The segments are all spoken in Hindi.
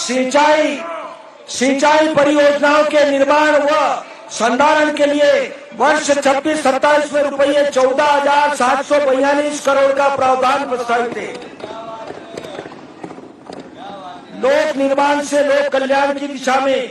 सिंचाई सिंचाई परियोजनाओं के निर्माण व संधारण के लिए वर्ष 26-27 में रुपये 14,742 करोड़ का प्रावधान प्रस्तावित है। लोक निर्माण से लोक कल्याण की दिशा में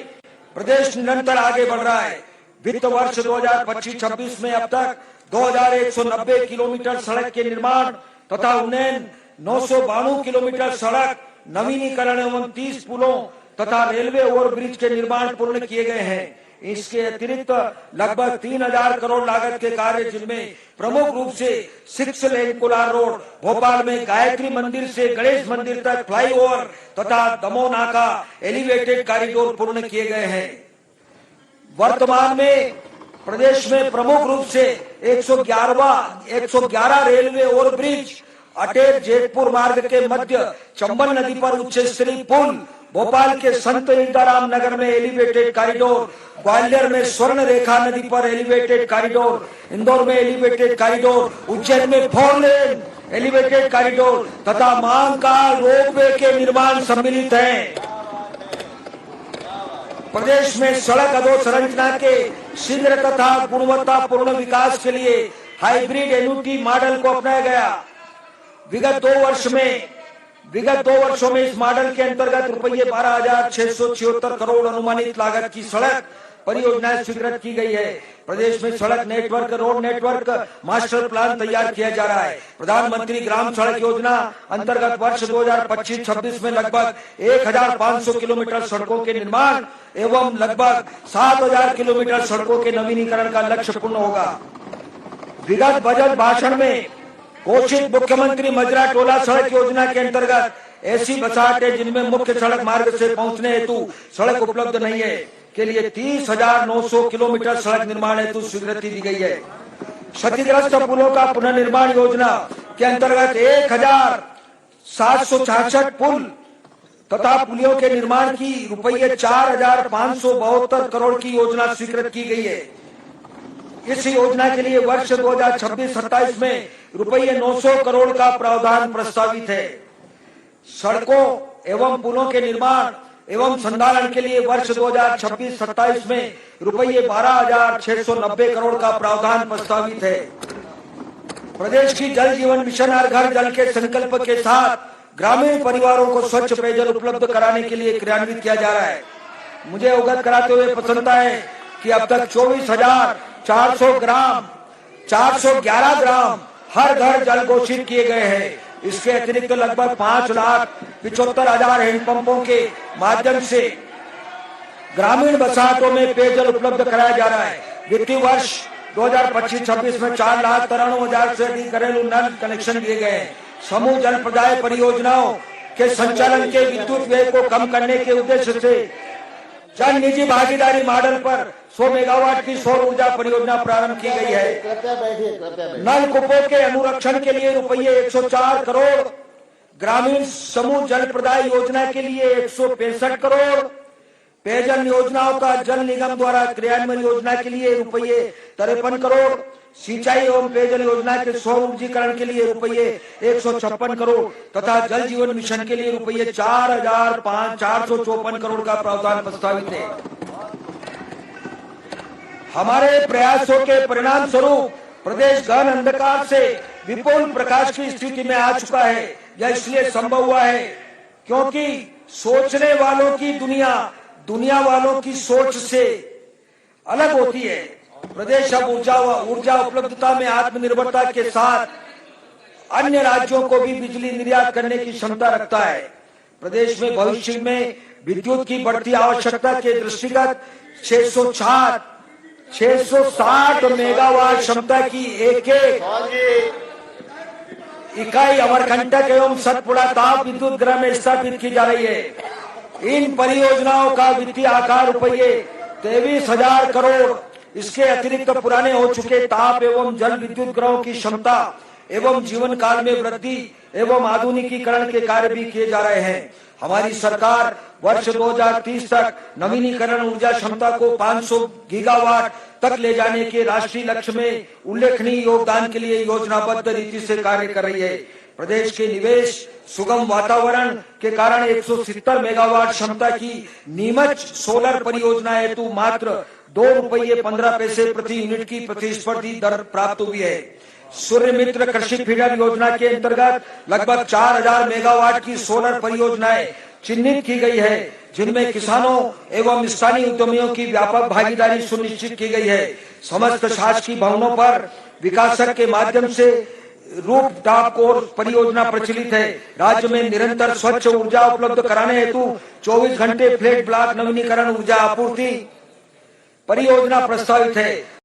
प्रदेश निरंतर आगे बढ़ रहा है। वित्त वर्ष 2025-26 में अब तक 2,190 किलोमीटर सड़क के निर्माण तथा 992 किलोमीटर सड़क नवीनीकरण एवं 30 पुलों तथा रेलवे ओवरब्रिज के निर्माण पूर्ण किए गए हैं। इसके अतिरिक्त लगभग 3,000 करोड़ लागत के कार्य, जिनमें प्रमुख रूप से 6 लेन कोलार रोड, भोपाल में गायत्री मंदिर से गणेश मंदिर तक फ्लाईओवर तथा दमोह नाका एलिवेटेड कॉरिडोर पूर्ण किए गए हैं। वर्तमान में प्रदेश में प्रमुख रूप से 111 रेलवे ओवरब्रिज, अटेर जेतपुर मार्ग के मध्य चंबल नदी पर उच्च स्तरीय पुल, भोपाल के संत हिरदाराम नगर में एलिवेटेड कॉरिडोर, ग्वालियर में स्वर्ण रेखा नदी पर एलिवेटेड कॉरिडोर, इंदौर में एलिवेटेड कॉरिडोर, उज्जैन में 4 लेन एलिवेटेड कॉरिडोर तथा महाकाल रोपवे के निर्माण सम्मिलित हैं। प्रदेश में सड़क अधोसंरचना के शीघ्र तथा गुणवत्तापूर्ण विकास के लिए हाइब्रिड एन्युटी मॉडल को अपनाया गया। विगत दो वर्षों में इस मॉडल के अंतर्गत रुपये 12,676 करोड़ अनुमानित लागत की सड़क परियोजनाएं स्वीकृत की गई है। प्रदेश में सड़क network, road network master plan तैयार किया जा रहा है। प्रधानमंत्री ग्राम सड़क योजना अंतर्गत वर्ष 2025-26 में लगभग 1,500 किलोमीटर सड़कों के निर्माण एवं लगभग 7,000 किलोमीटर सड़कों के नवीनीकरण का लक्ष्य पूर्ण होगा। विगत बजट भाषण में घोषित मुख्यमंत्री मजरा टोला सड़क योजना के अंतर्गत ऐसी बसाहट है जिनमें मुख्य सड़क मार्ग से पहुंचने हेतु सड़क उपलब्ध नहीं है के लिए 30,900 किलोमीटर सड़क निर्माण हेतु स्वीकृति दी गई है। क्षतिग्रस्त पुलों का पुनर्निर्माण योजना के अंतर्गत 1,766 पुल तथा पुलियों के निर्माण की रुपये 4,572 करोड़ की योजना स्वीकृत की गई है। इस योजना के लिए वर्ष 2026-27 में रुपये 900 करोड़ का प्रावधान प्रस्तावित है। सड़कों एवं पुलों के निर्माण एवं संधारण के लिए वर्ष 2026-27 में रुपये 12,690 करोड़ का प्रावधान प्रस्तावित है। प्रदेश की जल जीवन मिशन हर घर जल के संकल्प के साथ ग्रामीण परिवारों को स्वच्छ पेयजल उपलब्ध कराने के लिए क्रियान्वित किया जा रहा है। मुझे अवगत कराते हुए प्रसन्नता है कि अब तक 411 ग्राम हर घर जल घोषित किए गए हैं। इसके अतिरिक्त लगभग 5,75,000 हैंडपंपों के माध्यम से ग्रामीण बसाहतों में पेयजल उपलब्ध कराया जा रहा है। वित्तीय वर्ष 2025-26 में 4,93,000 से अधिक घरेलू नल कनेक्शन दिए गए हैं। समूह जल प्रदाय परियोजनाओं के संचालन के विद्युत व्यय को कम करने के उद्देश्य से जन निजी भागीदारी मॉडल पर 100 मेगावाट की सौर ऊर्जा परियोजना प्रारंभ की गई है। नलकूपों के अनुरक्षण के लिए रुपये 104 करोड़, ग्रामीण समूह जल प्रदाय योजना के लिए 165 करोड़, पेयजल योजनाओं का जल निगम द्वारा क्रियान्वयन योजना के लिए रुपये 53 करोड़, सिंचाई एवं पेयजल योजना के सौर ऊर्जीकरण के लिए रुपये 156 करोड़ तथा जल जीवन मिशन के लिए रुपये 4,454 करोड़ का प्रावधान प्रस्तावित है। हमारे प्रयासों के परिणाम स्वरूप प्रदेश घन अंधकार से विपुल प्रकाश की स्थिति में आ चुका है। यह इसलिए संभव हुआ है क्योंकि सोचने वालों की दुनिया वालों की सोच से अलग होती है। प्रदेश अब ऊर्जा उपलब्धता में आत्मनिर्भरता के साथ अन्य राज्यों को भी बिजली निर्यात करने की क्षमता रखता है। प्रदेश में भविष्य में विद्युत की बढ़ती आवश्यकता के दृष्टिगत 660 मेगावाट क्षमता की एक इकाई अमरकंटक एवं सतपुड़ा ताप विद्युत गृह में स्थापित की जा रही है। इन परियोजनाओं का वित्तीय आकार रुपये 23,000 करोड़। इसके अतिरिक्त पुराने हो चुके ताप एवं जल विद्युत गृहों की क्षमता एवं जीवन काल में वृद्धि एवं आधुनिकीकरण के कार्य भी किए जा रहे हैं। हमारी सरकार वर्ष 2030 तक नवीनीकरण ऊर्जा क्षमता को 500 गीगावाट तक ले जाने के राष्ट्रीय लक्ष्य में उल्लेखनीय योगदान के लिए योजनाबद्ध रीति से कार्य कर रही है। प्रदेश के निवेश सुगम वातावरण के कारण 170 मेगावाट क्षमता की नीमच सोलर परियोजना हेतु मात्र ₹2.15 प्रति यूनिट की प्रतिस्पर्धी दर प्राप्त हुई है। सूर्य मित्र कृषि फीडर योजना के अंतर्गत लगभग 4000 मेगावाट की सोलर परियोजनाएं चिन्हित की गई है, जिनमें किसानों एवं स्थानीय उद्यमियों की व्यापक भागीदारी सुनिश्चित की गई है। समस्त शासकीय भवनों पर विकासक के माध्यम से रूफटॉप कोर्स परियोजना प्रचलित है। राज्य में निरंतर स्वच्छ ऊर्जा उपलब्ध कराने हेतु 24 घंटे फ्लैट ब्लॉक नवीनीकरण ऊर्जा आपूर्ति परियोजना प्रस्तावित है।